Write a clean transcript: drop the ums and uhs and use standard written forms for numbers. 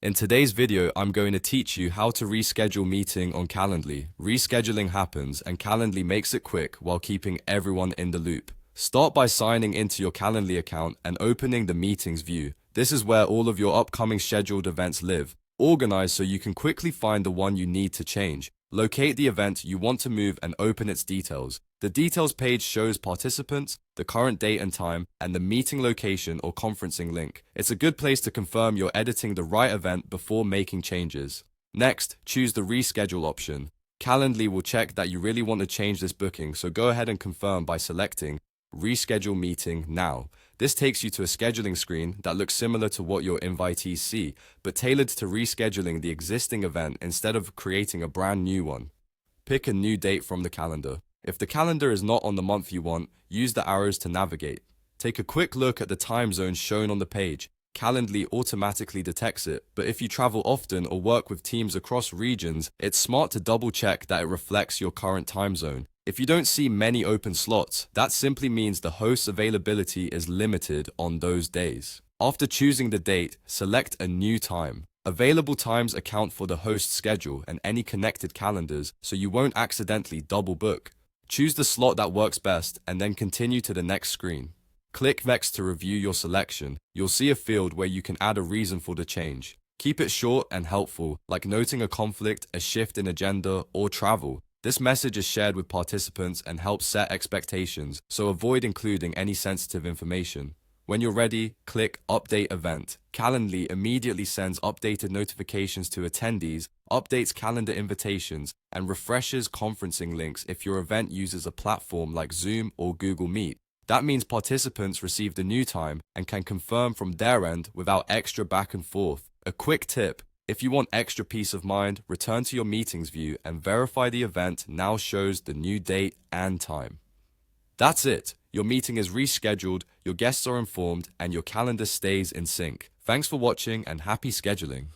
In today's video, I'm going to teach you how to reschedule meeting on Calendly. Rescheduling happens and Calendly makes it quick while keeping everyone in the loop. Start by signing into your Calendly account and opening the meetings view. This is where all of your upcoming scheduled events live. Organize so you can quickly find the one you need to change. Locate the event you want to move and open its details. The details page shows participants, the current date and time, and the meeting location or conferencing link. It's a good place to confirm you're editing the right event before making changes. Next, choose the reschedule option. Calendly will check that you really want to change this booking, so go ahead and confirm by selecting Reschedule Meeting Now. This takes you to a scheduling screen that looks similar to what your invitees see, but tailored to rescheduling the existing event instead of creating a brand new one. Pick a new date from the calendar. If the calendar is not on the month you want, use the arrows to navigate. Take a quick look at the time zone shown on the page. Calendly automatically detects it, but if you travel often or work with teams across regions, it's smart to double check that it reflects your current time zone. If you don't see many open slots, that simply means the host's availability is limited on those days. After choosing the date, select a new time. Available times account for the host's schedule and any connected calendars, so you won't accidentally double book. Choose the slot that works best and then continue to the next screen. Click Next to review your selection. You'll see a field where you can add a reason for the change. Keep it short and helpful, like noting a conflict, a shift in agenda, or travel. This message is shared with participants and helps set expectations, so avoid including any sensitive information. When you're ready, click Update Event. Calendly immediately sends updated notifications to attendees, updates calendar invitations, and refreshes conferencing links if your event uses a platform like Zoom or Google Meet. That means participants receive the new time and can confirm from their end without extra back and forth. A quick tip: if you want extra peace of mind, return to your meetings view and verify the event now shows the new date and time. That's it. Your meeting is rescheduled, your guests are informed, and your calendar stays in sync. Thanks for watching and happy scheduling.